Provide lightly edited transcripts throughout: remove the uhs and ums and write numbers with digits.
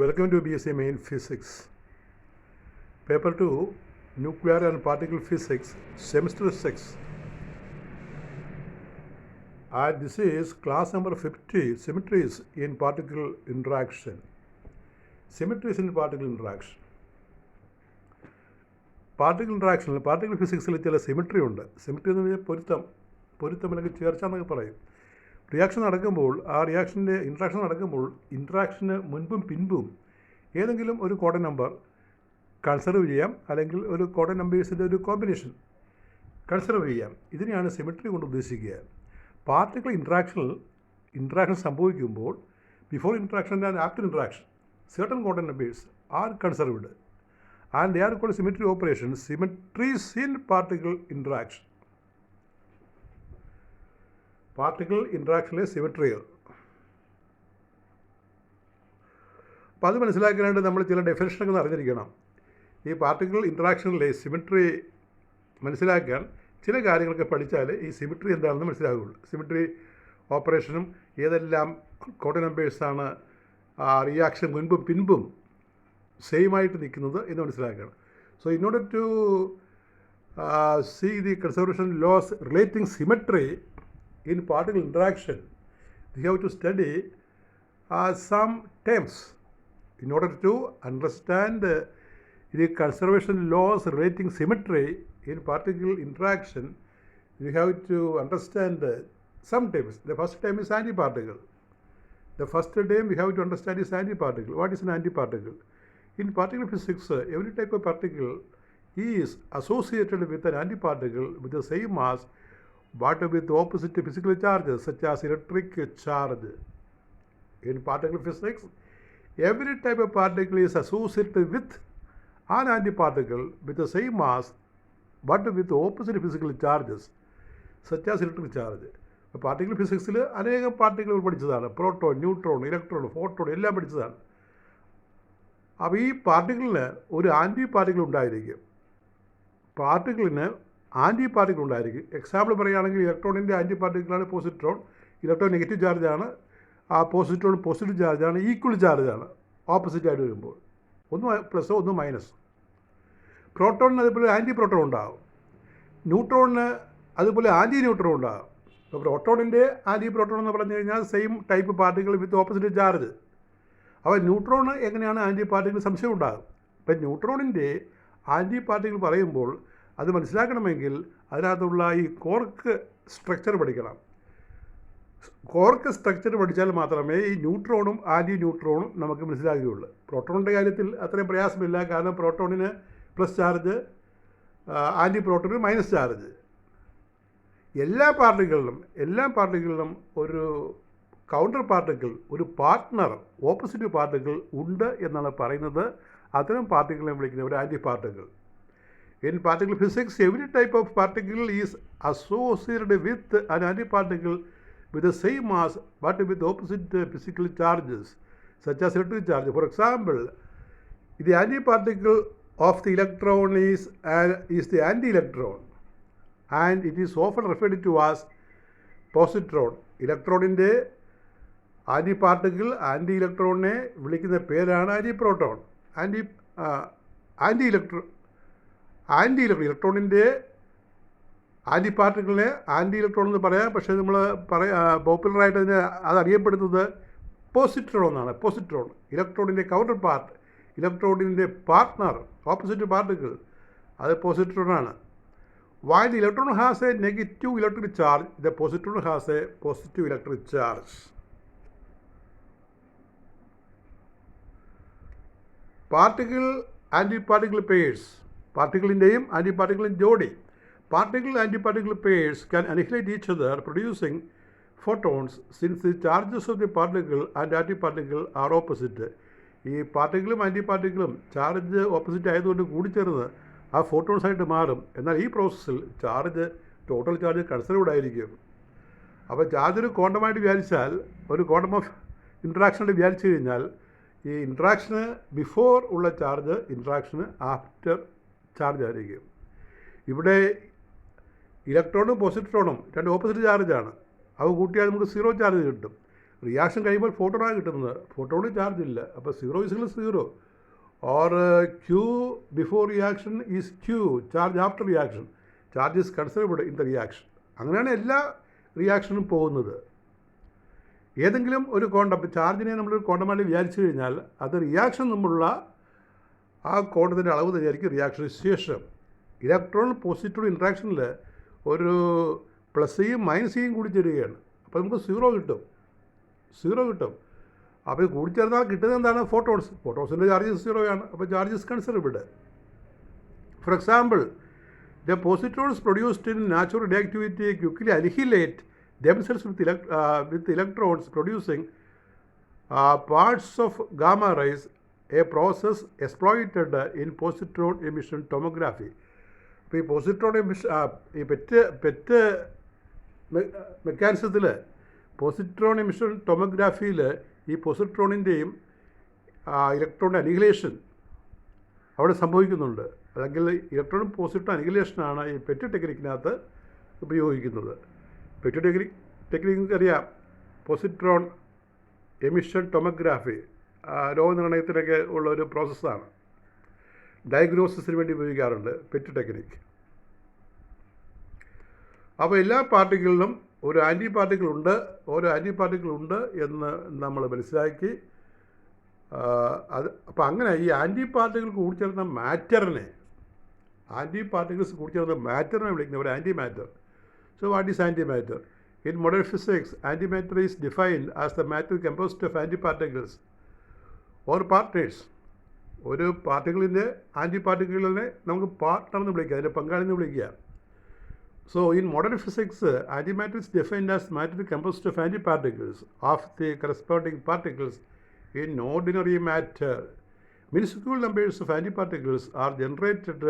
Welcome to BSc Main Physics. Paper 2, Nuclear and Particle Physics, Semester 6. And this is class number 50, Symmetries in Particle Interaction. Symmetries in Particle Interaction. Particle Interaction, Particle Physics ചില symmetry ഉണ്ട്. Symmetry എന്ന് പറഞ്ഞാൽ പൊരുത്തം അല്ലെങ്കിൽ ചേർച്ച എന്നൊക്കെ പറയും. Reaction നടക്കുമ്പോൾ ഇൻട്രാക്ഷന് മുൻപും പിൻപും ഏതെങ്കിലും ഒരു കോഡൻ നമ്പർ കൺസർവ് ചെയ്യാം, അല്ലെങ്കിൽ ഒരു കോഡൻ നമ്പേഴ്സിൻ്റെ ഒരു കോമ്പിനേഷൻ കൺസർവ് ചെയ്യാം. ഇതിനെയാണ് സിമിട്രി കൊണ്ട് ഉദ്ദേശിക്കുക. പാർട്ടിക്കിൾ ഇൻട്രാക്ഷൻ സംഭവിക്കുമ്പോൾ before interaction and after interaction certain coordinate numbers are conserved and they are called symmetry operations, symmetries in particle interaction. Particle ഇൻട്രാക്ഷനിലെ സിമെട്രികൾ. അപ്പോൾ അത് മനസ്സിലാക്കാനായിട്ട് നമ്മൾ ചില ഡെഫിനിഷനൊക്കെ അറിഞ്ഞിരിക്കണം. ഈ പാർട്ടിക്കിൾ ഇൻട്രാക്ഷനിലെ സിമെട്രി മനസ്സിലാക്കാൻ ചില കാര്യങ്ങളൊക്കെ പഠിച്ചാൽ ഈ സിമെട്രി എന്താണെന്ന് മനസ്സിലാകുള്ളൂ. സിമെട്രി ഓപ്പറേഷനും ഏതെല്ലാം കോഡ് നമ്പേഴ്സാണ് റിയാക്ഷൻ മുൻപും പിൻപും സെയിം ആയിട്ട് നിൽക്കുന്നത് എന്ന് മനസ്സിലാക്കണം. So in order to see the conservation laws relating symmetry in particle interaction, we have to study some terms. In order to understand the conservation laws relating symmetry in particle interaction, we have to understand some terms. The first term is antiparticle. The first term we have to understand is antiparticle. What is an antiparticle? In particle physics, every type of particle is associated with an antiparticle with the same mass but with opposite physical charges such as electric charge. In particle physics, every type of particle is associated with an antiparticle with the same mass but with opposite physical charges such as electric charge. Particle ഫിസിക്സിൽ അനേകം പാർട്ടിക്കിളുകൾ പഠിച്ചതാണ്. Proton, neutron, electron, photon എല്ലാം പഠിച്ചതാണ്. അപ്പോൾ ഈ പാർട്ടിക്കിളിന് ഒരു anti particle ഉണ്ടായിരിക്കും. എക്സാമ്പിൾ പറയുകയാണെങ്കിൽ ഇലക്ട്രോണിൻ്റെ ആൻറ്റി പാർട്ടിക്കിളാണ് പോസിട്രോൺ. ഇലക്ട്രോൺ നെഗറ്റീവ് ചാർജാണ്, ആ പോസിട്രോൺ പോസിറ്റീവ് ചാർജാണ്, ഈക്വൽ ചാർജാണ് ഓപ്പോസിറ്റായിട്ട് വരുമ്പോൾ. ഒന്ന് പ്ലസ് ഒന്ന് മൈനസ്. പ്രോട്ടോണിന് അതുപോലെ ആൻറ്റി പ്രോട്ടോൺ ഉണ്ടാകും. ന്യൂട്രോണിന് അതുപോലെ ആൻറ്റി ന്യൂട്രോൺ ഉണ്ടാകും. ഇപ്പോൾ പ്രോട്ടോണിൻ്റെ ആൻറ്റി പ്രോട്ടോൺ എന്ന് പറഞ്ഞു കഴിഞ്ഞാൽ സെയിം ടൈപ്പ് പാർട്ടിക്കിൾ വിത്ത് ഓപ്പോസിറ്റ് ചാർജ്. അപ്പോൾ ന്യൂട്രോണ് എങ്ങനെയാണ് ആൻറ്റി പാർട്ടിക്കിൾ സംശയം ഉണ്ടാകും. ഇപ്പം ന്യൂട്രോണിൻ്റെ ആൻറ്റി പാർട്ടിക്കിൾ പറയുമ്പോൾ അത് മനസ്സിലാക്കണമെങ്കിൽ അതിനകത്തുള്ള ഈ കോർക്ക് സ്ട്രക്ചർ പഠിക്കണം. കോർക്ക് സ്ട്രക്ചർ പഠിച്ചാൽ മാത്രമേ ഈ ന്യൂട്രോണും ആൻറ്റി ന്യൂട്രോണും നമുക്ക് മനസ്സിലാക്കുകയുള്ളൂ. പ്രോട്ടോണിൻ്റെ കാര്യത്തിൽ അത്രയും പ്രയാസമില്ല, കാരണം പ്രോട്ടോണിന് പ്ലസ് ചാർജ്, ആൻറ്റി പ്രോട്ടോണിന് മൈനസ് ചാർജ്. എല്ലാ പാർട്ടിക്കിളിലും ഒരു കൗണ്ടർ പാർട്ടിക്കിൾ, ഒരു പാർട്ട്ണർ, ഓപ്പോസിറ്റ് പാർട്ടിക്കിൾ ഉണ്ട് എന്നാണ് പറയുന്നത്. അത്തരം പാർട്ടിക്കിളിനെ വിളിക്കുന്നത് ഒരു anti particle. In particle physics, every type of particle is associated with an anti particle with the same mass but with opposite physical charges such as electric charge. For example, the antiparticle of the electron is the anti-electron and it is often referred to as positron. ഇലക്ട്രോണിൻ്റെ anti particle anti ഇലക്ട്രോണിനെ വിളിക്കുന്ന പേരാണ് anti proton. ഇലക്ട്രോണിൻ്റെ anti പാർട്ടിക്കിളിനെ anti electron എന്ന് പറയാം. പക്ഷേ നമ്മൾ പോപ്പുലറായിട്ട് അതറിയപ്പെടുന്നത് പോസിട്രോൺ എന്നാണ്. പോസിട്രോൺ ഇലക്ട്രോണിൻ്റെ കൗണ്ടർ പാർട്ട്, ഇലക്ട്രോണിൻ്റെ പാർട്ട്ണർ, ഓപ്പോസിറ്റ് പാർട്ടിക്കിൾ, അത് പോസിട്രോണാണ്. While the electron has a negative electric charge, the positron has a positive electric charge. Particle antiparticle pairs, പാർട്ടിക്കിളിൻ്റെയും ആൻറ്റിപാർട്ടിക്കിളും ജോഡി. Particle antiparticle pairs can annihilate each other, producing photons since the charges of the particle and antiparticle are opposite. ഈ പാർട്ടിക്കിളും ആൻറ്റിപാർട്ടിക്കിളും charge opposite ആയതുകൊണ്ട് കൂടിച്ചേർന്ന് ആ photons ആയിട്ട് മാറും. എന്നാൽ ഈ പ്രോസസ്സിൽ ടോട്ടൽ ചാർജ് കൺസർവ്ഡ് ആയിരിക്കും. അപ്പോൾ ചാർജ് ഒരു ക്വാണ്ടമായിട്ട് വിചാരിച്ചാൽ, ഒരു ക്വാണ്ടം ഓഫ് ഇൻട്രാക്ഷനായിട്ട് വിചാരിച്ചു കഴിഞ്ഞാൽ, ഈ ഇൻട്രാക്ഷന് ബിഫോർ ഉള്ള ചാർജ് ഇൻട്രാക്ഷന് ആഫ്റ്റർ ചാർജ് ആയിരിക്കും. ഇവിടെ ഇലക്ട്രോണും പോസിട്രോണും രണ്ട് ഓപ്പോസിറ്റ് ചാർജാണ്. അവ കൂട്ടിയാൽ നമുക്ക് 0 ചാർജ് കിട്ടും. റിയാക്ഷൻ കഴിയുമ്പോൾ ഫോട്ടോണാണ് കിട്ടുന്നത്. ഫോട്ടോണിന് ചാർജ് ഇല്ല. അപ്പോൾ 0 = 0. Or Q before reaction is Q, charge after reaction. Charge is conserved in the reaction. അങ്ങനെയാണ് എല്ലാ റിയാക്ഷനും പോകുന്നത്. ഏതെങ്കിലും ഒരു ക്വാണ്ടം, ചാർജിനെ നമ്മളൊരു ക്വാണ്ടമായിട്ട് വിചാരിച്ചു കഴിഞ്ഞാൽ അത് റിയാക്ഷൻ തമ്മിലുള്ള ആ ക്വാണ്ടത്തിൻ്റെ അളവ് തന്നെയായിരിക്കും റിയാക്ഷന് ശേഷം. ഇലക്ട്രോൺ പോസിറ്റീവ് ഇൻട്രാക്ഷനിൽ ഒരു പ്ലസ്സെയും മൈനസെയും കൂടി ചേരുകയാണ്. അപ്പോൾ നമുക്ക് 0 കിട്ടും. അപ്പോൾ ഇത് കൂടിച്ചേർന്നാൽ കിട്ടുന്നത് എന്താണ്? ഫോട്ടോൺസ്. ഫോട്ടോൺസിൻ്റെ ചാർജ് 0 ആണ്. അപ്പോൾ charge is conserved. For example, the positrons produced in natural reactivity quickly annihilate themselves with electrons producing parts of gamma rays, a process exploited in positron emission tomography. അപ്പോൾ ഈ പോസിട്രോൺ എമിഷൻ, ഈ pet മെക്കാനിസത്തിൽ positron emission ടൊമോഗ്രാഫിയിൽ ഈ പോസിട്രോണിൻ്റെയും ഇലക്ട്രോണിൻ്റെ annihilation അവിടെ സംഭവിക്കുന്നുണ്ട്. അല്ലെങ്കിൽ electron positron അനിഹിലേഷനാണ് ഈ pet ടെക്നിക്കിനകത്ത് ഉപയോഗിക്കുന്നത്. Pet technique അറിയാം. പോസിട്രോൺ എമിഷൻ ടൊമോഗ്രാഫി രോഗനിർണയത്തിനൊക്കെ ഉള്ള ഒരു പ്രോസസ്സാണ്. ഡയഗ്നോസിസിന് വേണ്ടി ഉപയോഗിക്കാറുണ്ട് പെറ്റ് ടെക്നിക്ക്. അപ്പോൾ എല്ലാ പാർട്ടിക്കിളിലും ഒരു ആൻറ്റി പാർട്ടിക്കിൾ ഉണ്ട് എന്ന് നമ്മൾ മനസ്സിലാക്കി. അപ്പോൾ അങ്ങനെ ഈ ആൻറ്റി പാർട്ടിക്കിൾ കൂടിച്ചേർന്ന മാറ്ററിനെ വിളിക്കുന്ന ഒരു antimatter. So what is antimatter? In modern physics, antimatter is defined as the matter composed of anti particles or partners. ഒരു പാർട്ടിക്കിളിൻ്റെ ആൻറ്റി പാർട്ടിക്കിളിനെ നമുക്ക് പാർട്ട്ണർ എന്ന് വിളിക്കുക, അതിൻ്റെ പങ്കാളി എന്ന് വിളിക്കുക. So in modern physics, antimatter is defined as matter composed of antiparticles of the corresponding particles in ordinary matter. Minuscule numbers of antiparticles are generated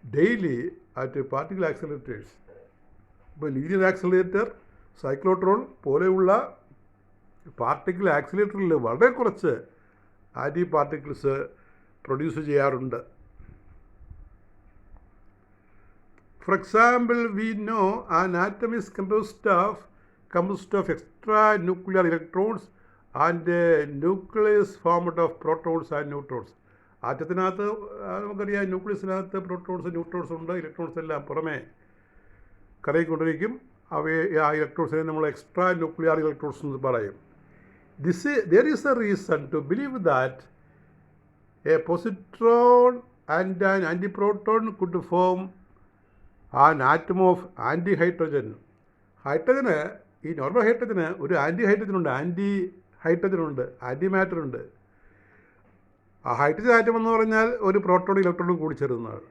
daily at particle accelerators. ഇപ്പോൾ linear accelerator, cyclotron പോലെയുള്ള particle ആക്സിലേറ്ററിൽ വളരെ കുറച്ച് anti particles produce ചെയ്യാറുണ്ട്. For example, we know an atom is composed of extra nuclear electrons and a nucleus formed of protons and neutrons. ആറ്റത്തിനകത്ത് നമുക്കറിയാം, ന്യൂക്ലിയസിനകത്ത് protons, neutrons ഉണ്ട്. Electrons എല്ലാം പുറമേ കറങ്ങിക്കൊണ്ടിരിക്കും. അവയെ ആ ഇലക്ട്രോൺസിനെ നമ്മൾ എക്സ്ട്രാ ന്യൂക്ലിയർ ഇലക്ട്രോൺസ് എന്ന് പറയും. There is a reason to believe that a positron and an antiproton could form an atom of anti-hydrogen. ഹൈഡ്രജന്, ഈ നോർമൽ ഹൈഡ്രജന് ഒരു ആൻറ്റി ഹൈഡ്രജൻ ഉണ്ട്, ആൻറ്റി മാറ്റർ ഉണ്ട്. ആ ഹൈഡ്രജൻ ആറ്റം എന്ന് പറഞ്ഞാൽ ഒരു പ്രോട്ടോണും ഇലക്ട്രോണും കൂടി ചേരുന്നതാണ്.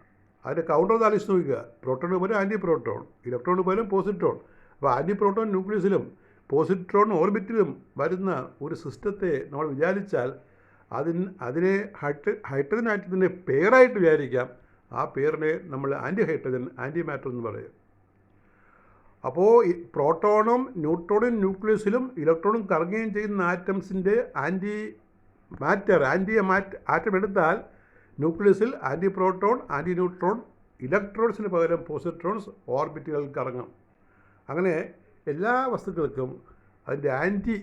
അതിൻ്റെ കൗണ്ടർ ഒന്ന് ആലോചിച്ച് നോക്കുക. പ്രോട്ടോണിന് പോലെ ആൻറ്റി പ്രോട്ടോൺ, ഇലക്ട്രോണിന് പോലെ പോസിട്രോൺ. അപ്പോൾ ആൻറ്റി പ്രോട്ടോൺ ന്യൂക്ലിയസിലും പോസിട്രോൺ ഓർബിറ്റിലും വരുന്ന ഒരു സിസ്റ്റത്തെ നമ്മൾ വിചാരിച്ചാൽ അതിനെ ഹൈഡ്രജൻ ആറ്റത്തിൻ്റെ പെയറായിട്ട് വിചാരിക്കാം. ആ പേരിനെ നമ്മൾ ആൻറ്റി ഹൈഡ്രജൻ, ആൻറ്റി മാറ്റർ എന്ന് പറയും. അപ്പോൾ ഈ പ്രോട്ടോണും ന്യൂട്രോണും ന്യൂക്ലിയസിലും ഇലക്ട്രോണും കറങ്ങുകയും ചെയ്യുന്ന ആറ്റംസിൻ്റെ ആൻറ്റി ആറ്റം എടുത്താൽ ന്യൂക്ലിയസിൽ ആൻറ്റി പ്രോട്ടോൺ, ആൻറ്റി ന്യൂട്രോൺ, ഇലക്ട്രോൺസിന് പകരം പോസിട്രോൺസ് ഓർബിറ്റുകൾ കറങ്ങും. അങ്ങനെ എല്ലാ വസ്തുക്കൾക്കും അതിൻ്റെ ആൻറ്റി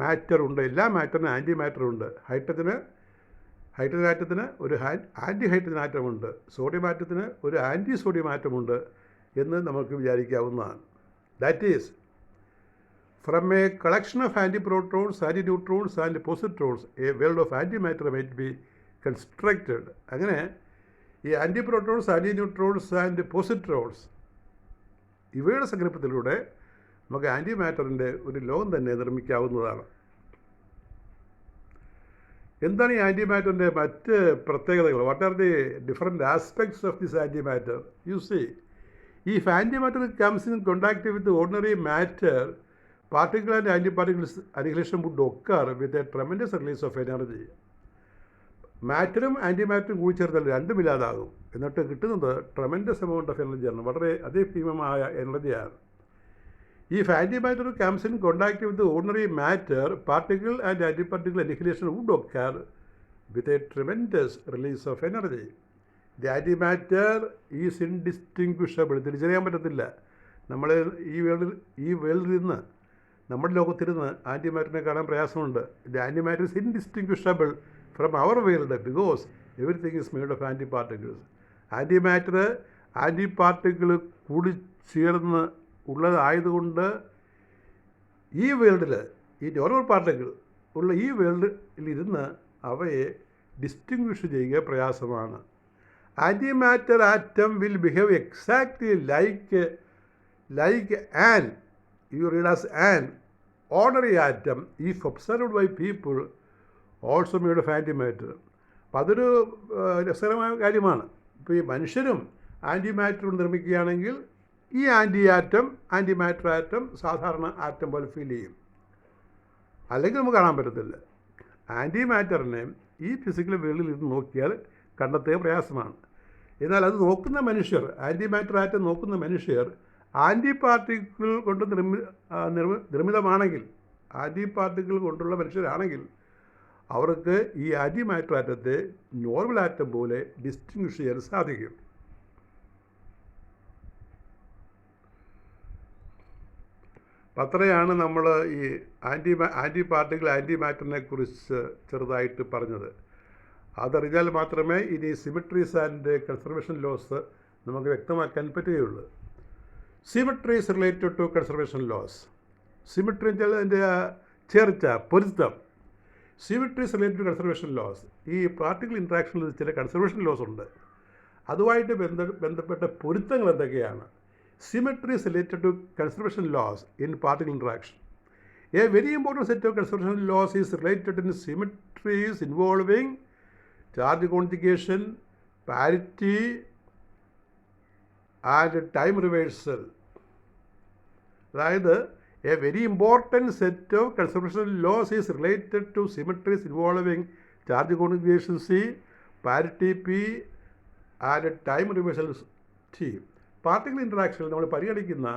മാറ്റർ ഉണ്ട്. എല്ലാ മാറ്ററിനും ആൻറ്റി മാറ്റർ ഉണ്ട്. ഹൈഡ്രജൻ ആറ്റത്തിന് ഒരു ആൻറ്റി ഹൈഡ്രജൻ ആറ്റമുണ്ട്. സോഡിയം ആറ്റത്തിന് ഒരു ആൻറ്റി സോഡിയം ആറ്റമുണ്ട് എന്ന് നമുക്ക് വിചാരിക്കാവുന്നതാണ്. That is, from a collection of anti protons, anti neutrons and positrons a world of anti matter might be constructed. അങ്ങനെ ഈ anti protons, anti neutrons and positrons ഇവയുടെ സങ്കല്പത്തിലൂടെ നമുക്ക് ആൻറ്റി മാറ്ററിൻ്റെ ഒരു ലോകം തന്നെ നിർമ്മിക്കാവുന്നതാണ്. എന്താണ് ഈ ആൻറ്റി മാറ്ററിൻ്റെ മറ്റ് പ്രത്യേകതകൾ? What are the different aspects of this antimatter? You see, if antimatter comes in contact with the ordinary matter, particle and antiparticles annihilation would occur with a tremendous release of energy. മാറ്ററും ആൻറ്റിമാറ്ററും കൂടി ചേർത്താൽ രണ്ടും ഇല്ലാതാകും. എന്നിട്ട് കിട്ടുന്നത് tremendous amount of എനർജിയാണ്, വളരെ അതിഭീമമായ എനർജിയാണ്. If antimatter comes in contact with the ordinary matter, particle and antiparticle annihilation would occur with a tremendous release of energy. The antimatter is indistinguishable. തിരിച്ചറിയാൻ പറ്റത്തില്ല. നമ്മൾ ഈ വേൾഡിൽ നിന്ന് നമ്മുടെ ലോകത്തിരുന്ന് ആൻറ്റി മാറ്ററിനെ കാണാൻ പ്രയാസമുണ്ട്. The anti matter is indistinguishable from our world because everything is made of anti particles. Anti matter anti particle കൂടി ചേർന്ന് ഉള്ളതായതുകൊണ്ട് ഈ വേൾഡിൽ, ഈ നോർമൽ പാർട്ടിക്കിൾ ഉള്ള ഈ വേൾഡിലിരുന്ന് അവയെ ഡിസ്റ്റിങ്വിഷ് ചെയ്യുക പ്രയാസമാണ്. Antimatter atom will behave exactly like an, you read as an ordinary atom if observed by people also made of antimatter. അപ്പം അതൊരു രസകരമായ കാര്യമാണ്. ഇപ്പോൾ ഈ മനുഷ്യരും ആൻറ്റിമാറ്റർ നിർമ്മിക്കുകയാണെങ്കിൽ ഈ ആൻറ്റി മാറ്റർ ആറ്റം സാധാരണ ആറ്റം പോലെ ഫീൽ ചെയ്യും, അല്ലെങ്കിൽ നമുക്ക് കാണാൻ പറ്റത്തില്ല. ആൻറ്റി മാറ്ററിനെ ഈ ഫിസിക്കൽ വേൾഡിൽ ഇത് നോക്കിയാൽ കണ്ടെത്തുക പ്രയാസമാണ്. എന്നാൽ അത് നോക്കുന്ന മനുഷ്യർ, ആൻറ്റി മാറ്റർ ആറ്റം നോക്കുന്ന മനുഷ്യർ ആൻറ്റി പാർട്ടിക്കിൾ കൊണ്ട് നിർമ്മിതമാണെങ്കിൽ, ആൻറ്റി പാർട്ടിക്കിൾ കൊണ്ടുള്ള മനുഷ്യരാണെങ്കിൽ അവർക്ക് ഈ ആൻറ്റി മാറ്റർ ആറ്റത്തെ നോർമൽ ആറ്റം പോലെ ഡിസ്റ്റിങ്വിഷ് ചെയ്യാൻ സാധിക്കും. അത്രയാണ് നമ്മൾ ഈ ആൻറ്റി പാർട്ടിക്കിൾ ആൻറ്റി മാറ്ററിനെ കുറിച്ച് ചെറുതായിട്ട് പറഞ്ഞത്. അതറിഞ്ഞാൽ മാത്രമേ ഇനി സിമെട്രീസ് ആൻഡ് കൺസർവേഷൻ ലോസ് നമുക്ക് വ്യക്തമാക്കാൻ പറ്റുകയുള്ളൂ. Symmetry is related to conservation laws. സിമെട്രി എന്ന് വെച്ചാൽ അതിൻ്റെ ചേർച്ച, പൊരുത്തം. Symmetry is related to conservation laws. ഈ പാർട്ടിക്കിൾ ഇൻട്രാക്ഷനിൽ ചില കൺസർവേഷൻ ലോസ് ഉണ്ട്. അതുമായിട്ട് ബന്ധപ്പെട്ട പൊരുത്തങ്ങൾ എന്തൊക്കെയാണ്? Symmetry is related to conservation laws in particle interaction. A very important set of conservation laws is related in symmetries involving charge conjugation, parity and time reversal. അതായത് a very important set of conservation laws is related to symmetries involving charge conjugation C, parity P and time reversal T. Particle ഇൻട്രാക്ഷനിൽ നമ്മൾ പരിഗണിക്കുന്ന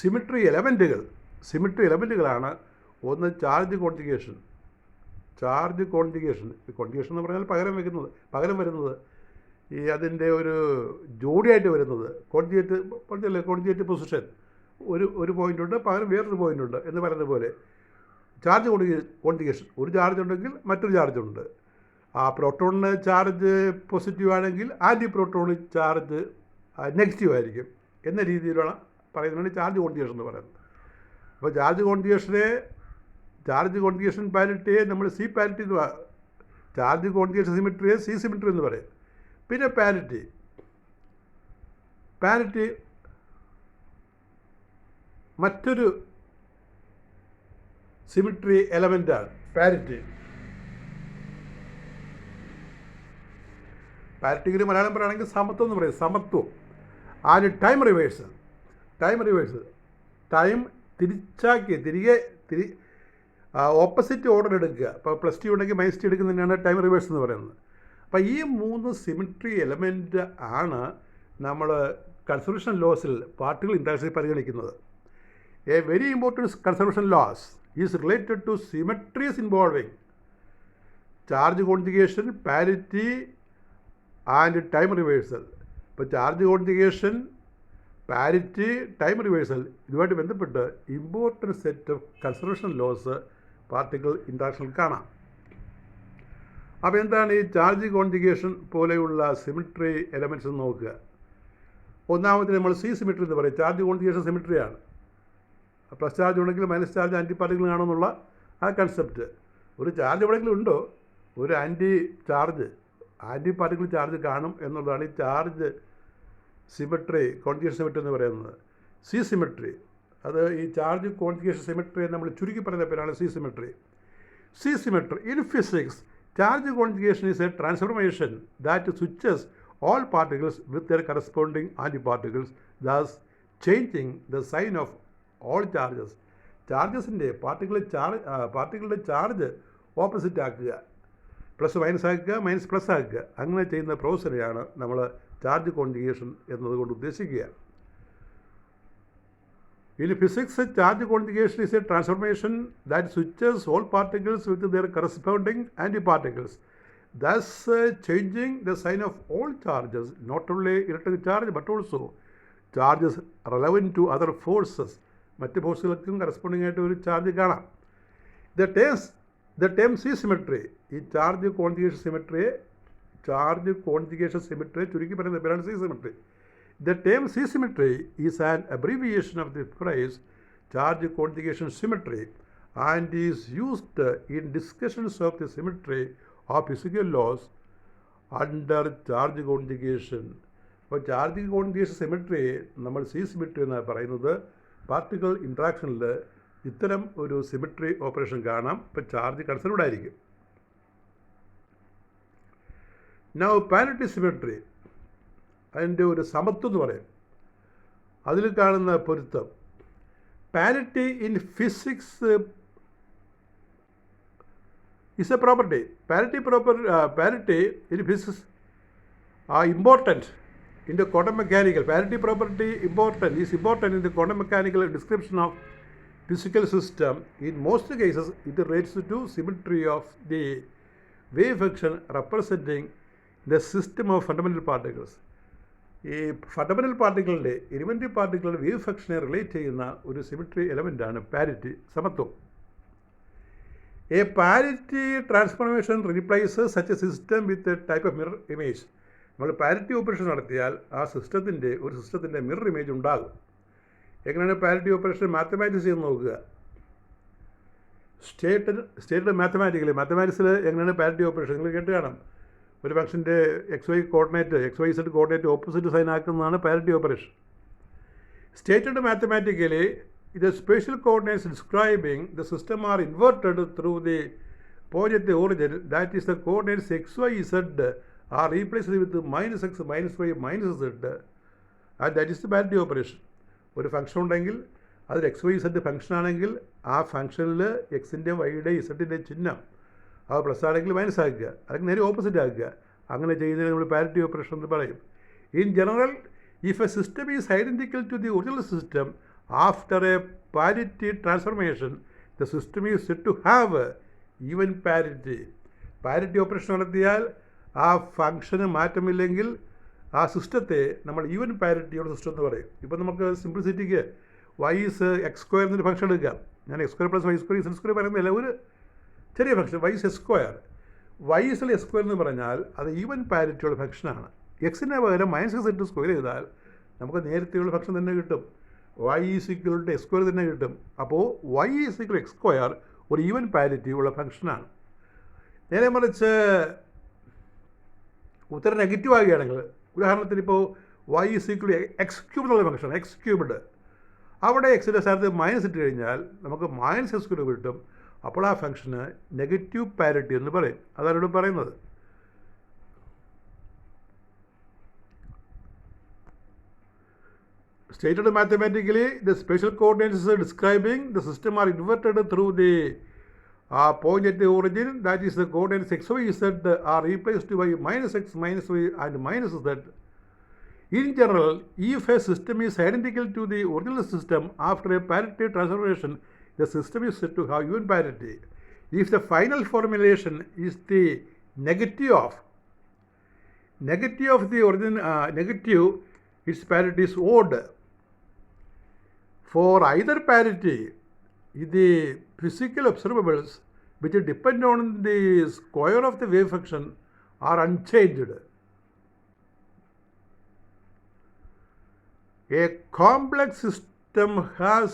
symmetry എലമെൻറ്റുകളാണ് ഒന്ന് charge conjugation എന്ന് പറഞ്ഞാൽ പകരം വരുന്നത് ഈ അതിൻ്റെ ഒരു ജോഡിയായിട്ട് വരുന്നത് കോൺജുഗേറ്റ് പൊസിഷൻ. ഒരു പോയിൻ്റുണ്ട്, പകരം വേറൊരു പോയിൻ്റുണ്ട് എന്ന് പറയുന്നത് പോലെ ചാർജ് കോൺജുഗേഷൻ. ഒരു ചാർജ് ഉണ്ടെങ്കിൽ മറ്റൊരു ചാർജുണ്ട്. ആ പ്രോട്ടോണിന് ചാർജ് പോസിറ്റീവ് ആണെങ്കിൽ ആൻറ്റി പ്രോട്ടോണിക് ചാർജ് നെഗറ്റീവ് ആയിരിക്കും എന്ന രീതിയിലാണ് പറയുന്നതാണ് ചാർജ് കോൺജുഗേഷൻ എന്ന് പറയുന്നത്. അപ്പോൾ ചാർജ് കോൺജുഗേഷൻ പാരിറ്റിയെ നമ്മൾ സി പാരിറ്റി എന്ന്, ചാർജ് കോൺജുഗേഷൻ സിമെട്രിയെ സി സിമെട്രി എന്ന് പറയും. പിന്നെ പാരിറ്റി മറ്റൊരു സിമെട്രി എലമെൻ്റാണ്. പാരിറ്റിക്ക് മലയാളം പറയുകയാണെങ്കിൽ സമത്വം എന്ന് പറയും, സമത്വം. And time reversal. ടൈം തിരികെ ഓപ്പോസിറ്റ് ഓർഡർ എടുക്കുക. ഇപ്പോൾ +T ഉണ്ടെങ്കിൽ -T എടുക്കുന്നതിനാണ് ടൈം റിവേഴ്സ് എന്ന് പറയുന്നത്. അപ്പോൾ ഈ 3 സിമെട്രി എലമെൻ്റ് ആണ് നമ്മൾ കൺസർവേഷൻ ലോസിൽ പാർട്ടിക്കിൾ ഇൻട്രാക്ഷനിൽ പരിഗണിക്കുന്നത്. A very important conservation laws is related to symmetries involving charge conjugation, parity and time reversal. ഇപ്പോൾ charge conjugation, parity, time reversal ഇതുമായിട്ട് ബന്ധപ്പെട്ട് important set of conservation laws particle ഇൻട്രാക്ഷനിൽ കാണാം. അപ്പോൾ എന്താണ് ഈ ചാർജ് കോൺജുഗേഷൻ പോലെയുള്ള സിമെട്രി എലമെൻറ്റ്സ് എന്ന് നോക്കുക. ഒന്നാമത്തെ നമ്മൾ സി സിമെട്രി എന്ന് പറയും. ചാർജ് കോൺജുഗേഷൻ സിമെട്രിയാണ്. പ്ലസ് ചാർജ് ഉണ്ടെങ്കിൽ മൈനസ് ചാർജ് ആൻറ്റി പാർട്ടിക്കിൾ കാണുമെന്നുള്ള ആ കൺസെപ്റ്റ്. ഒരു ചാർജ് എവിടെയെങ്കിലും ഉണ്ടോ, ഒരു ആൻറ്റി പാർട്ടിക്കിൾ ചാർജ് കാണും എന്നുള്ളതാണ് ഈ ചാർജ് സിമെട്രി, കോൺജുഗേഷൻ സിമെട്രി എന്ന് പറയുന്നത്. സി സിമെട്രി, അത് ഈ ചാർജ് കോൺജുഗേഷൻ സിമെട്രി നമ്മൾ ചുരുക്കി പറയുന്ന പേരാണ് C symmetry. In physics, charge conjugation is A transformation that switches all particles with their corresponding antiparticles, thus changing the sign of all charges. ചാർജസിൻ്റെ പാർട്ടിക്കിളുടെ ചാർജ് ഓപ്പോസിറ്റ് ആക്കുക, plus minus ആക്കുക, minus plus ആക്കുക. അങ്ങനെ ചെയ്യുന്ന പ്രോസസ്സിനെയാണ് നമ്മൾ ചാർജ് കോൺജുഗേഷൻ എന്നതുകൊണ്ട് ഉദ്ദേശിക്കുക. In physics, charge conjugation is a transformation that switches all particles with their corresponding antiparticles, thus changing the sign of all charges, not only electric charge but also charges relevant to other forces മറ്റ് ഫോഴ്സുകൾക്കും corresponding ആയിട്ട് ഒരു charge കാണാം. The term C symmetry, ഈ charge conjugation സിമെട്രിയെ ചുരുക്കി പറയുന്ന പേരാണ് C symmetry. The term C symmetry is an abbreviation of the phrase charge conjugation symmetry and is used in discussions of the symmetry of physical laws under charge conjugation. അപ്പോൾ charge conjugation സിമെട്രിയെ നമ്മൾ C symmetry എന്നാണ് പറയുന്നത്. Particle ഇൻട്രാക്ഷനിൽ ഇത്തരം ഒരു symmetry operation കാണാം. ഇപ്പോൾ charge conserved ആയിരിക്കും. നൗ പാരിറ്റി സിമെട്രി, അതിൻ്റെ ഒരു സമത്വം എന്ന് പറയും, അതിൽ കാണുന്ന പൊരുത്തം. Parity in physics is a property. Parity in physics are important in the quantum mechanical. Parity property is important in the quantum mechanical description of physical system. In most cases, it relates to symmetry of the wave function representing the system of fundamental particles. ഈ fundamental പാർട്ടിക്കിളിൻ്റെ elementary പാർട്ടിക്കിളുടെ wave ഫംഗ്ഷനെ relate ചെയ്യുന്ന ഒരു symmetry എലമെൻ്റാണ് parity, സമത്വം. A parity transformation replaces such a system with a type of mirror image. നമ്മൾ parity operation നടത്തിയാൽ ആ സിസ്റ്റത്തിൻ്റെ mirror image ഉണ്ടാകും. എങ്ങനെയാണ് പാരിറ്റി ഓപ്പറേഷൻ മാത്തമാറ്റിക്സ് ചെയ്ത് നോക്കുക. സ്റ്റേറ്റ് മാത്തമാറ്റിക്സിൽ എങ്ങനെയാണ് പാരിറ്റി ഓപ്പറേഷൻ നിങ്ങൾ കേട്ട് കാണാം. ഒരു ഫംഗ്ഷൻ്റെ XY കോർഡിനേറ്റ് ഓപ്പോസിറ്റ് സൈൻ ആക്കുന്നതാണ് parity operation. Stated mathematically the spatial coordinates describing the system are inverted through the point at the origin. That is, the coordinates x, y, z are replaced with minus x, minus y, minus z, and that is the parity operation. ഒരു function ഉണ്ടെങ്കിൽ അതിൽ XYZ function ആണെങ്കിൽ ആ ഫംഗ്ഷനിൽ എക്സിൻ്റെ വൈയുടെ ഇസഡിൻ്റെ ചിഹ്നം അത് പ്ലസ് ആണെങ്കിൽ മൈനസ് ആക്കുക, അല്ലെങ്കിൽ നേരെ ഓപ്പോസിറ്റ് ആക്കുക. അങ്ങനെ ചെയ്യുന്നതിന് നമ്മൾ പാരിറ്റി ഓപ്പറേഷൻ എന്ന് പറയും. In general, if a system is identical to the original system after a parity transformation, the system is said to have even parity. Parity operation നടത്തിയാൽ ആ ഫംഗ്ഷന് മാറ്റമില്ലെങ്കിൽ ആ സിസ്റ്റത്തെ നമ്മൾ ഈവൻ പാരിറ്റിയുള്ള സിസ്റ്റം എന്ന് പറയും. ഇപ്പോൾ നമുക്ക് സിംപ്ലിസിറ്റിക്ക് y(x²) എന്നൊരു ഫംഗ്ഷൻ എടുക്കാം. ഞാൻ x² + y² z² പറയുന്നില്ല, ഒരു ചെറിയ ഫംഗ്ഷൻ y(s²). y(s² എന്ന് പറഞ്ഞാൽ അത് ഈവൻ പാരിറ്റിയുള്ള ഫംഗ്ഷനാണ്. എക്സിന് പകരം -z² ചെയ്താൽ നമുക്ക് നേരത്തെയുള്ള ഫംഗ്ഷൻ തന്നെ കിട്ടും. y = x² തന്നെ കിട്ടും. അപ്പോൾ y = x² ഒരു ഈവൻ പാരിറ്റി ഉള്ള ഫംഗ്ഷനാണ്. നേരെ മറിച്ച് ഉത്തരം നെഗറ്റീവ് ആകുകയാണെങ്കിൽ, ഉദാഹരണത്തിന് ഇപ്പോൾ y = x³ എന്നുള്ള ഫംഗ്ഷൻ, x³, അവിടെ എക്സിൻ്റെ സ്ഥാനത്ത് മൈനസ് ഇട്ട് കഴിഞ്ഞാൽ നമുക്ക് -x² കിട്ടും. അപ്പോൾ ആ ഫംഗ്ഷന് നെഗറ്റീവ് പാരിറ്റി എന്ന് പറയും. അതാണ് ഇവിടെ പറയുന്നത്. Stated mathematically, the spatial coordinates describing the system are inverted through the point at the origin. That is, the coordinates x, y, z are replaced by -x, -y, and -z. In general, if a system is identical to the original system after a parity transformation, the system is said to have even parity. If the final formulation is the negative of the origin, its parity is odd. For either parity, the physical observables which depend on the square of the wave function are unchanged. A complex system has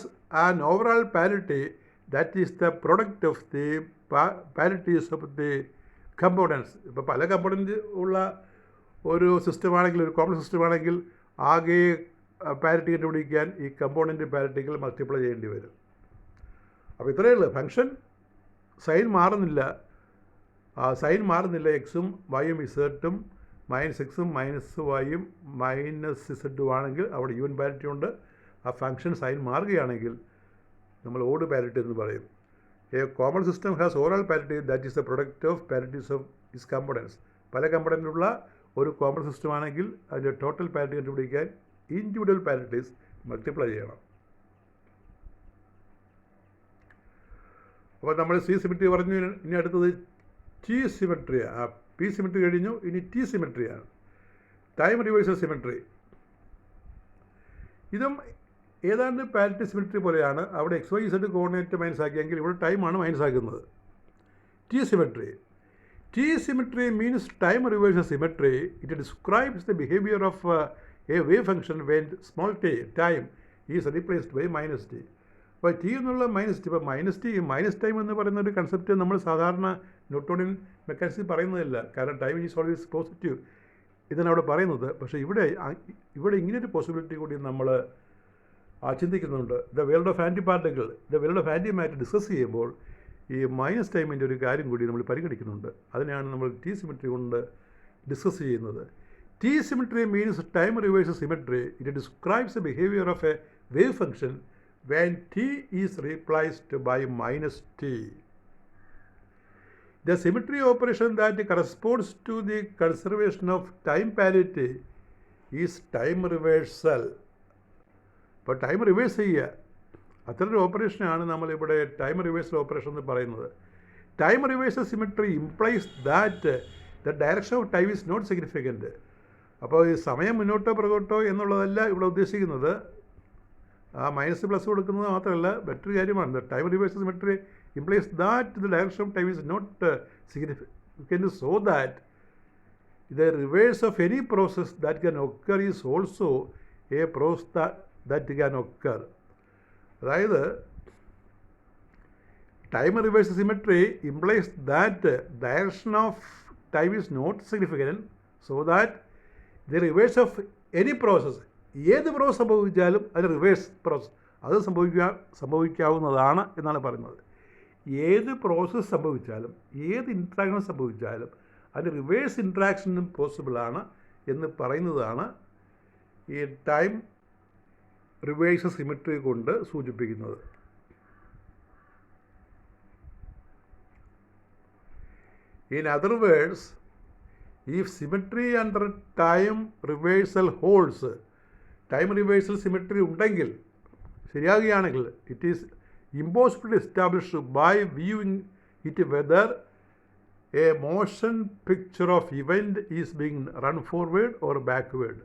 an overall parity that is the product of the parities of the components. ഇപ്പോൾ പല component ഉള്ള ഒരു സിസ്റ്റമാണെങ്കിൽ, ഒരു complex സിസ്റ്റമാണെങ്കിൽ ആകെ parity കണ്ടുപിടിക്കാൻ ഈ component പാരിറ്റികൾ multiply ചെയ്യേണ്ടി വരും. അപ്പോൾ ഇത്രയേ ഉള്ളൂ. ഫംഗ്ഷൻ സൈൻ മാറുന്നില്ല, എക്സും വൈയും ഇസഡും -x -y -z ആണെങ്കിൽ അവിടെ ഈവൻ പാരിറ്റി ഉണ്ട്. ആ ഫംഗ്ഷൻ സൈൻ മാറുകയാണെങ്കിൽ നമ്മൾ ഓഡ് പാരിറ്റി എന്ന് പറയും. A common system has overall parity that is the product of parities of its components. പല കമ്പോണൻറ്റുള്ള ഒരു കോമൺ സിസ്റ്റമാണെങ്കിൽ അതിൻ്റെ ടോട്ടൽ പാരിറ്റി കണ്ടുപിടിക്കാൻ ഇൻഡിവിജ്വൽ പാരിറ്റീസ് മൾട്ടിപ്ലൈ ചെയ്യണം. അപ്പോൾ നമ്മൾ സി സിമെട്രി പറഞ്ഞു. ഇനി അടുത്തത് ടി സിമെട്രിയാണ്. പി സിമെട്രി കഴിഞ്ഞു, ഇനി ടി സിമെട്രിയാണ്. Time reversal symmetry. ഇതും ഏതാണ്ട് പാരിറ്റി സിമെട്രി പോലെയാണ്. അവിടെ X Y Z coordinate minus ആക്കിയെങ്കിൽ ഇവിടെ ടൈമാണ് മൈനസ് ആക്കുന്നത്. T symmetry. T symmetry means time reversal symmetry. It describes the behavior of a wave function when small t, time, is replaced by minus t. അപ്പോൾ T എന്നുള്ള minus T, ഇപ്പോൾ minus time എന്ന് പറയുന്ന ഒരു concept നമ്മൾ സാധാരണ Newtonian മെക്കാനിക്സിൽ പറയുന്നതല്ല. കാരണം ടൈം ഈസ് ഓൾവേസ് പോസിറ്റീവ് ഇതാണ് അവിടെ പറയുന്നത്. പക്ഷേ ഇവിടെ ഇങ്ങനൊരു പോസിബിലിറ്റി കൂടി നമ്മൾ ചിന്തിക്കുന്നുണ്ട്. The world of anti particle, the world of anti matter discuss ചെയ്യുമ്പോൾ ഈ മൈനസ് ടൈമിൻ്റെ ഒരു കാര്യം കൂടി നമ്മൾ പരിഗണിക്കുന്നുണ്ട്. അതിനെയാണ് നമ്മൾ ടി സിമെട്രി കൊണ്ട് ഡിസ്കസ് ചെയ്യുന്നത്. T symmetry means time reversal symmetry. It describes the behaviour of A wave function when t is replaced by minus t. The symmetry operation that corresponds to the conservation of time parity is time reversal. ഇപ്പോൾ time reverse ചെയ്യുക, അത്തരൊരു ഓപ്പറേഷനാണ് നമ്മളിവിടെ time reversal operation എന്ന് പറയുന്നത്. Time reversal symmetry implies that the direction of time is not significant. അപ്പോൾ ഈ സമയം മുന്നോട്ടോ പുറകോട്ടോ എന്നുള്ളതല്ല ഇവിടെ ഉദ്ദേശിക്കുന്നത്. ആ മൈനസ് പ്ലസ് കൊടുക്കുന്നത് മാത്രമല്ല, മറ്റൊരു കാര്യമാണ്. The time reversal symmetry implies that the direction of time is not significant, so that the reverse of any process that can occur is also a process that can occur. അതായത് time reversal symmetry implies that direction of time is not significant, so that the reverse of any process, ഏത് process സംഭവിച്ചാലും അത് reverse process അത് സംഭവിക്കാവുന്നതാണ് എന്നാണ് പറയുന്നത്. ഏത് process സംഭവിച്ചാലും ഏത് ഇൻട്രാക്ഷൻ സംഭവിച്ചാലും അത് റിവേഴ്സ് ഇൻട്രാക്ഷനും പോസിബിളാണ് എന്ന് പറയുന്നതാണ് ഈ ടൈം റിവേഴ്സൽ സിമെട്രി കൊണ്ട് സൂചിപ്പിക്കുന്നത്. In other words, if symmetry under time reversal holds, time reversal symmetry ഉണ്ടെങ്കിൽ, ശരിയാകുകയാണെങ്കിൽ, it is impossible to establish by viewing it whether a motion picture of event is being run forward or backward.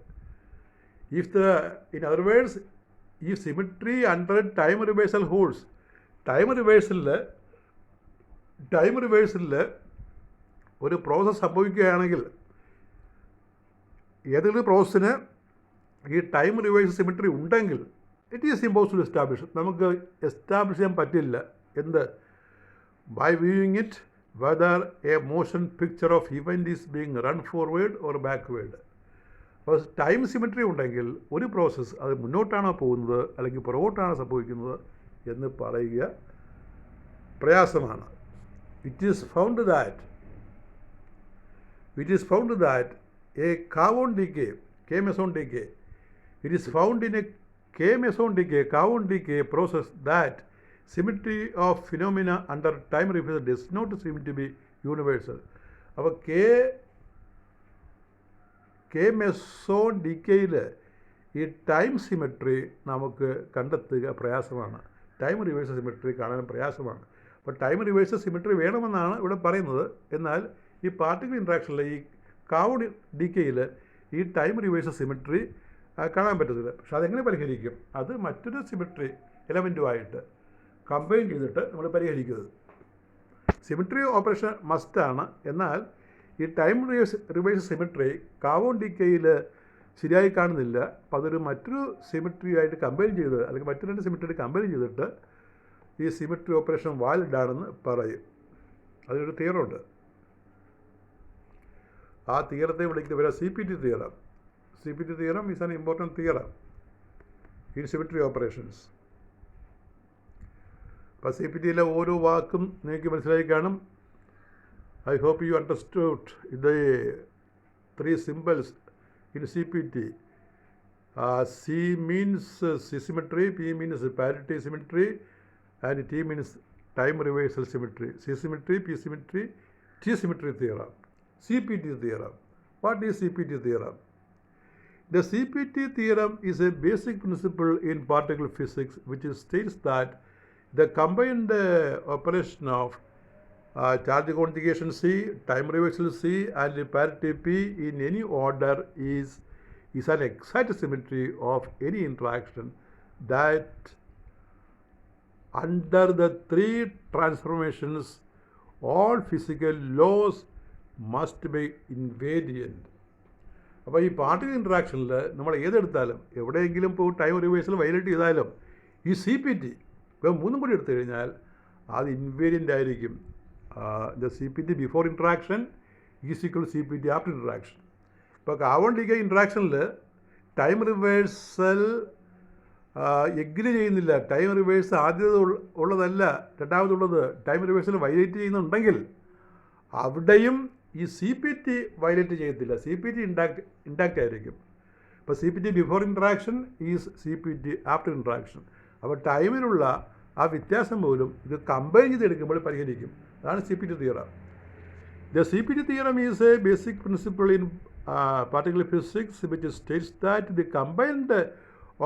In other words, if symmetry under time reversal holds, time റിവേഴ്സലിൽ ഒരു process സംഭവിക്കുകയാണെങ്കിൽ, ഏതെങ്കിലും പ്രോസസ്സിന് ഈ time reversal symmetry ഉണ്ടെങ്കിൽ it is impossible establish, നമുക്ക് establish ചെയ്യാൻ പറ്റില്ല. എന്ത്? By viewing it whether a motion picture of event is being run forward or backward. അപ്പോൾ ടൈം സിമെട്രി ഉണ്ടെങ്കിൽ ഒരു പ്രോസസ്സ് അത് മുന്നോട്ടാണോ പോകുന്നത് അല്ലെങ്കിൽ പുറകോട്ടാണോ സംഭവിക്കുന്നത് എന്ന് പറയുക പ്രയാസമാണ്. It is found that a kaon decay, K meson decay. It is found in a K meson decay, kaon decay process that symmetry of phenomena under time reversal does not seem to be universal. അപ്പോൾ K meson decayയിൽ ഈ time symmetry നമുക്ക് കണ്ടെത്തുക പ്രയാസമാണ്. Time reversal symmetry കാണാൻ പ്രയാസമാണ്. അപ്പോൾ time reversal symmetry വേണമെന്നാണ് ഇവിടെ പറയുന്നത്. എന്നാൽ ഈ പാർട്ടിക്കിൾ ഇൻട്രാക്ഷനിൽ ഈ കാവോൺ ഡിക്കേയിൽ ഈ ടൈം റിവേഴ്സൽ സിമെട്രി കാണാൻ പറ്റത്തില്ല. പക്ഷെ അതെങ്ങനെ പരിഹരിക്കും? അത് മറ്റൊരു സിമെട്രി എലമെൻറ്റുമായിട്ട് കമ്പൈൻ ചെയ്തിട്ട് നമ്മൾ പരിഹരിക്കുന്നത്. സിമെട്രി ഓപ്പറേഷൻ മസ്റ്റാണ്. എന്നാൽ ഈ ടൈം റിവേഴ്സൽ സിമെട്രി കാവോൺ ഡിക്കേയിൽ ശരിയായി കാണുന്നില്ല. അപ്പോൾ അതൊരു മറ്റൊരു സിമെട്രിയായിട്ട് കമ്പൈൻ ചെയ്ത്, അല്ലെങ്കിൽ മറ്റു രണ്ട് സിമെട്രി കമ്പൈൻ ചെയ്തിട്ട് ഈ സിമെട്രി ഓപ്പറേഷൻ വാലിഡ് ആണെന്ന് പറയും. അതിനൊരു തിയറമുണ്ട്. ആ തിയറത്തെ വിളിക്കുന്ന പേര് CPT theorem. CPT theorem is an important theorem in symmetry operations. അപ്പോൾ CPTയിലെ ഓരോ വാക്കും നിങ്ങൾക്ക് മനസ്സിലായി കാണും. I hope you understood the 3 symbols in CPT. C means symmetry, P means parity symmetry, and T means time reversal symmetry. C symmetry, P symmetry, T symmetry theorem. CPT theorem. What is CPT theorem? The CPT theorem is a basic principle in particle physics which states that the combined operation of charge conjugation C, time reversal C, and parity P in any order is an exact symmetry of any interaction that under the three transformations all physical laws must be invariant. അപ്പോൾ ഈ particle ഇൻട്രാക്ഷനിൽ നമ്മൾ ഏതെടുത്താലും എവിടെയെങ്കിലും ഇപ്പോൾ time reversal violate ചെയ്താലും ഈ C P T ഇപ്പോൾ മൂന്നും കൂടി എടുത്തു കഴിഞ്ഞാൽ അത് ഇൻവേരിയൻ്റ് ആയിരിക്കും. The C P T before interaction is equal C P T after interaction. ഇപ്പോൾ കാർബൺ ഡീകേ ഇൻട്രാക്ഷനിൽ ടൈം റിവേഴ്സൽ എഗ്രി ചെയ്യുന്നില്ല. ടൈം റിവേഴ്സ് ആദ്യത്തെ ഉള്ളതല്ല രണ്ടാമതുള്ളത്. ടൈം റിവേഴ്സൽ വയലേറ്റ് ചെയ്യുന്നുണ്ടെങ്കിൽ അവിടെയും ഈ സി പി ടി വയലേറ്റ് ചെയ്യത്തില്ല. സി പി ടി ഇൻടാക്റ്റ് ആയിരിക്കും. ഇപ്പോൾ C P T before interaction is C P T after interaction. അപ്പോൾ ടൈമിലുള്ള ആ വ്യത്യാസം പോലും ഇത് കമ്പൈൻ ചെയ്തെടുക്കുമ്പോൾ പരിഹരിക്കും. അതാണ് C P T theorem. The C P T theorem is A basic principle in particle physics which states that the combined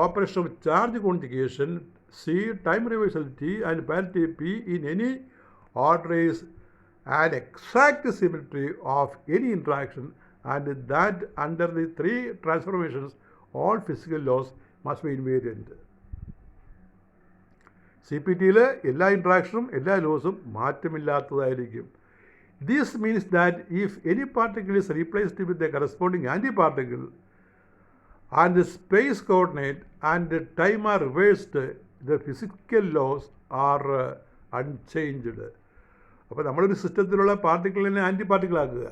operation of charge conjugation C, time reversal T and parity P in any order is an exact symmetry of any interaction, and that under the three transformations all physical laws must be invariant. C P ടിയിലെ എല്ലാ ഇൻട്രാക്ഷനും എല്ലാ ലോസും മാറ്റമില്ലാത്തതായിരിക്കും. This means that if any particle is replaced with the corresponding antiparticle and the space coordinate and the time are reversed, the physical laws are unchanged. അപ്പോൾ നമ്മളൊരു സിസ്റ്റത്തിലുള്ള പാർട്ടിക്കിളിനെ anti particle ആക്കുക,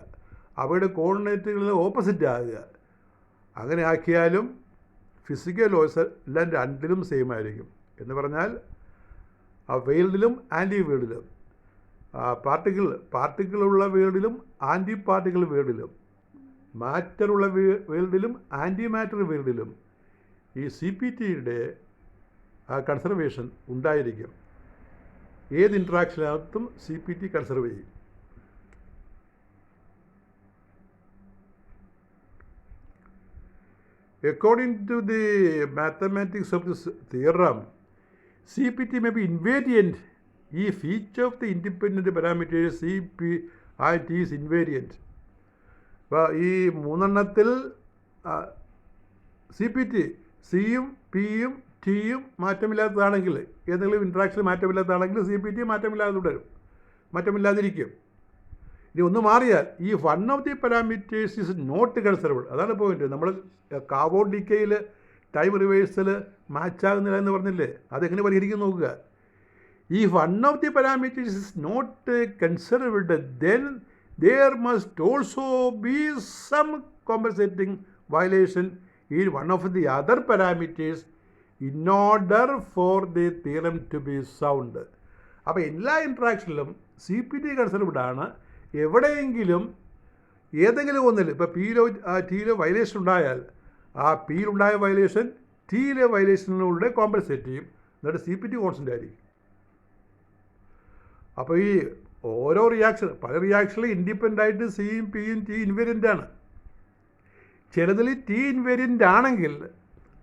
അവയുടെ കോർഡിനേറ്റുകളിൽ opposite ആകുക. അങ്ങനെ ആക്കിയാലും ഫിസിക്കൽ ലോസ് എല്ലാം രണ്ടിലും same ആയിരിക്കും. എന്ന് പറഞ്ഞാൽ ആ വേൾഡിലും ആൻറ്റി വേൾഡിലും, പാർട്ടിക്കിളുള്ള വേൾഡിലും ആൻറ്റി പാർട്ടിക്കിൾ വേൾഡിലും, മാറ്ററുള്ള വേൾഡിലും ആൻറ്റി മാറ്റർ വേൾഡിലും ഈ സി പി ടിയുടെ കൺസർവേഷൻ ഉണ്ടായിരിക്കും. ഏത് ഇൻട്രാക്ഷനകത്തും സി പി ടി കൺസർവ് ചെയ്യും. According to the mathematics of this theorem, CPT may be invariant if each of the independent parameters C, P and T is invariant. അപ്പോൾ ഈ മൂന്നെണ്ണത്തിൽ C P T സിയും പിയും ടിയും മാറ്റമില്ലാത്തതാണെങ്കിൽ, ഏതെങ്കിലും ഇൻട്രാക്ഷൻ മാറ്റമില്ലാത്തതാണെങ്കിൽ C P T മാറ്റമില്ലാതെ തുടരും, മാറ്റമില്ലാതിരിക്കും. ഇനി ഒന്ന് മാറിയാൽ ഈ one of the parameters is not conserved. അതാണ് പോയിന്റ്. നമ്മൾ കാർബൺ ഡീക്കേയിൽ ടൈം റിവേഴ്സൽ മാച്ചാകുന്നില്ല എന്ന് പറഞ്ഞില്ലേ, അതെങ്ങനെ പരിഹരിക്കും നോക്കുക. ഈ one of the parameters is not conserved, then there must also be some compensating violation in one of the other parameters in order for the theorem to be sound. അപ്പോൾ എല്ലാ ഇൻട്രാക്ഷനിലും C P T conserved ആണ്. എവിടെയെങ്കിലും ഏതെങ്കിലും ഒന്നിൽ, ഇപ്പോൾ ടിയിലെ violation ഉണ്ടായാൽ ആ പിയിലുണ്ടായ violation ടിയിലെ വയലേഷനിലൂടെ compensate ചെയ്യും. എന്നിട്ട് സി പി ടി കോൺസ്റ്റൻ്റ് ആയിരിക്കും. അപ്പോൾ ഈ ഓരോ റിയാക്ഷൻ, പല റിയാക്ഷനിലും ഇൻഡിപെൻഡൻ്റ് ആയിട്ട് സിയും പിയും ടി ഇൻവേരിയൻ്റ് ആണ്. ചിലതിൽ ടി ഇൻവേരിയൻ്റ് ആണെങ്കിൽ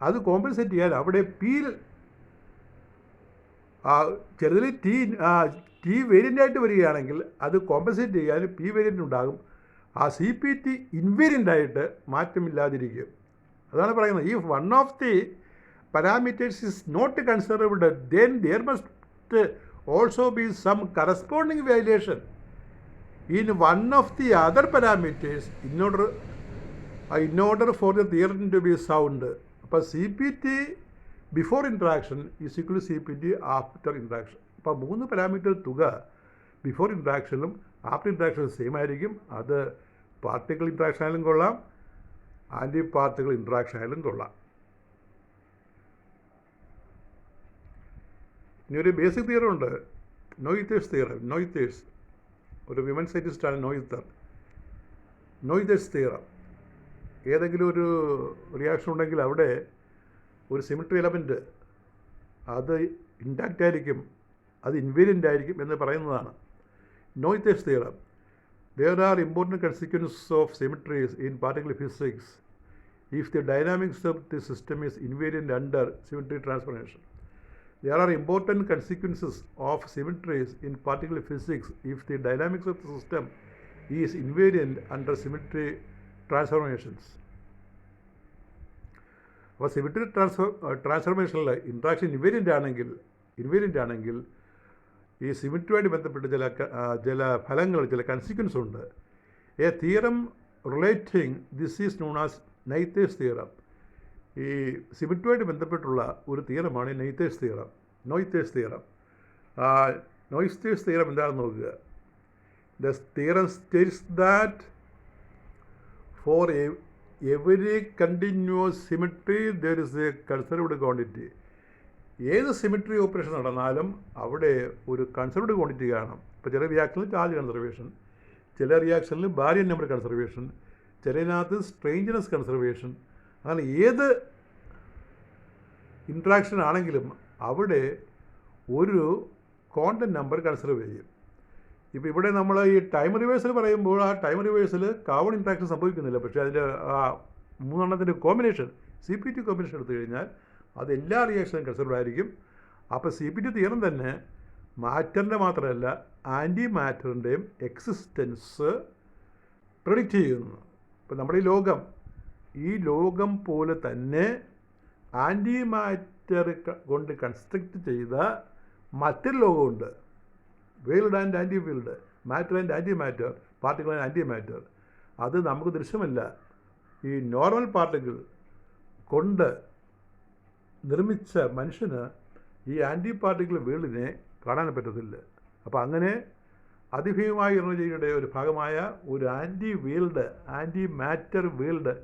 അത് കോമ്പൻസേറ്റ് ചെയ്യാൻ അവിടെ പിയിൽ, ചിലതിൽ ടി വേരിയൻ്റ് ആയിട്ട് വരികയാണെങ്കിൽ അത് കോമ്പൻസേറ്റ് ചെയ്യാൻ പി വേരിയൻ്റ് ഉണ്ടാകും. ആ സി പി ടി ഇൻവേരിയൻ്റ് ആയിട്ട് മാറ്റമില്ലാതിരിക്കും. അതാണ് പറയുന്നത്. ഈ one of the parameters is not conserved, then there must also be some corresponding violation in one of the other parameters in order for the theorem to be sound. അപ്പോൾ C P T before interaction is equal C P T after interaction. അപ്പോൾ മൂന്ന് parameter തുക before ഇൻട്രാക്ഷനും after ഇൻട്രാക്ഷനും same ആയിരിക്കും. അത് particle interaction ആയാലും കൊള്ളാം, anti particle interaction ആയാലും കൊള്ളാം. ഇനി ഒരു ബേസിക് തിയറം ഉണ്ട്, നോയിത്തേഴ്സ് തിയറം. നോയിത്തേഴ്സ് ഒരു വിമൻ സയൻറ്റിസ്റ്റാണ് നോയിത്തേഴ്സ് തിയറം. ഏതെങ്കിലും ഒരു റിയാക്ഷൻ ഉണ്ടെങ്കിൽ അവിടെ ഒരു സിമിട്രി എലമെൻറ്റ് അത് ഇൻടാക്റ്റ് ആയിരിക്കും, അത് ഇൻവേരിയൻ്റ് ആയിരിക്കും എന്ന് പറയുന്നതാണ് നോയിത്തേഴ്സ് theorem. There are important consequences of symmetries in particle physics if the dynamics of the system is invariant under symmetry transformation. There are important consequences of symmetries in particle physics if the dynamics of the system is invariant under symmetry transformations. അപ്പോൾ symmetry ട്രാൻസ്ഫർമേഷനിൽ interaction invariant ആണെങ്കിൽ ഈ സിമെട്രിയുമായിട്ട് ബന്ധപ്പെട്ട് ചില ഫലങ്ങൾ, ചില consequence ഉണ്ട്. A theorem relating this is known as Noether's theorem. ഈ സിമെട്രിയുമായിട്ട് ബന്ധപ്പെട്ടുള്ള ഒരു തിയറമാണ് നൊയ്ത്തേഴ്സ് തിയറം. നോയ്ത്തേഴ്സ് തിയറം എന്താണെന്ന് നോക്കുക. The theorem States that for every continuous symmetry there is A conserved quantity. ഏത് സിമെട്രി ഓപ്പറേഷൻ നടന്നാലും അവിടെ ഒരു കൺസർവ്ഡ് ക്വാണ്ടിറ്റി കാണും. ഇപ്പോൾ ചില റിയാക്ഷനിൽ ചാർജ് കൺസർവേഷൻ, ചില റിയാക്ഷനിൽ ബാരിയർ നമ്പർ കൺസർവേഷൻ, ചിലതിനകത്ത് സ്ട്രേഞ്ച്നെസ് കൺസർവേഷൻ. അങ്ങനെ ഏത് ഇൻട്രാക്ഷൻ ആണെങ്കിലും അവിടെ ഒരു കോണ്ടന്റ് നമ്പർ കൺസർവ് ചെയ്യും. ഇപ്പോൾ ഇവിടെ നമ്മൾ ഈ ടൈം റിവേഴ്സൽ പറയുമ്പോൾ ആ ടൈം റിവേഴ്സൽ കാർബൺ ഇൻട്രാക്ഷൻ സംഭവിക്കുന്നില്ല. പക്ഷേ അതിൻ്റെ ആ മൂന്നെണ്ണത്തിൻ്റെ കോമ്പിനേഷൻ, CP2 കോമ്പിനേഷൻ എടുത്തു കഴിഞ്ഞാൽ അത് എല്ലാ റിയാക്ഷനും കൺസർവ്ഡ് ആയിരിക്കും. അപ്പോൾ CP2 തിയറം തന്നെ മാറ്ററിൻ്റെ മാത്രമല്ല ആൻറ്റി മാറ്ററിൻ്റെയും എക്സിസ്റ്റൻസ് പ്രെഡിക്റ്റ് ചെയ്യുന്നു. ഇപ്പോൾ നമ്മുടെ ഈ ലോകം പോലെ തന്നെ ആൻറ്റി മാറ്റർ കൊണ്ട് കൺസ്ട്രക്റ്റ് ചെയ്ത മറ്റൊരു ലോകമുണ്ട്. World and anti world, matter and anti matter, particle and anti matter. അത് നമുക്ക് ദൃശ്യമല്ല. ഈ നോർമൽ പാർട്ടിക്കിൾ കൊണ്ട് നിർമ്മിച്ച മനുഷ്യന് ഈ ആൻറ്റി പാർട്ടിക്കിൾ വേൾഡിനെ കാണാൻ പറ്റത്തില്ല. അപ്പോൾ അങ്ങനെ അതിഭീമമായ എനർജിയുടെ ഒരു ഭാഗമായ ഒരു ആൻറ്റി മാറ്റർ വേൾഡ്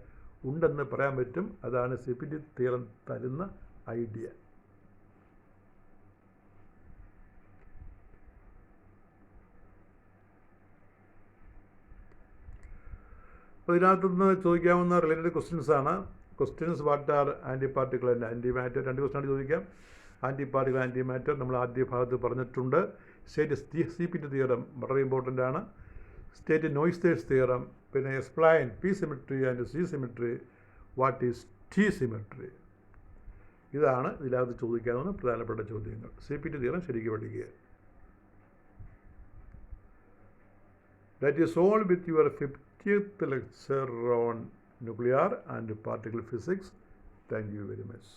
ഉണ്ടെന്ന് പറയാൻ പറ്റും. അതാണ് CP2 തിയറം തരുന്ന ഐഡിയ. അപ്പോൾ ഇതിനകത്തുനിന്ന് ചോദിക്കാവുന്ന റിലേറ്റഡ് ക്വസ്റ്റ്യൻസാണ്. What are anti particle and anti matter? 2 ക്വസ്റ്റ്യനാണ് ചോദിക്കാം. ആൻറ്റി പാർട്ടിക്കിൾ, ആൻറ്റി മാറ്റർ നമ്മൾ ആദ്യ ഭാഗത്ത് പറഞ്ഞിട്ടുണ്ട്. സ്റ്റേറ്റ് CP2 തിയറം വളരെ ഇമ്പോർട്ടൻ്റ് ആണ്. സ്റ്റേറ്റ് നോയ്ത്തേഴ്സ് തിയറം, പിന്നെ explain P symmetry and C symmetry, what is T symmetry. ഇതാണ് ഇതിനകത്ത് ചോദിക്കാവുന്ന പ്രധാനപ്പെട്ട ചോദ്യങ്ങൾ. CP2 തിയറം ശരിക്കും പഠിക്കുക. That is all with your 50th lecture on nuclear and particle physics. Thank you very much.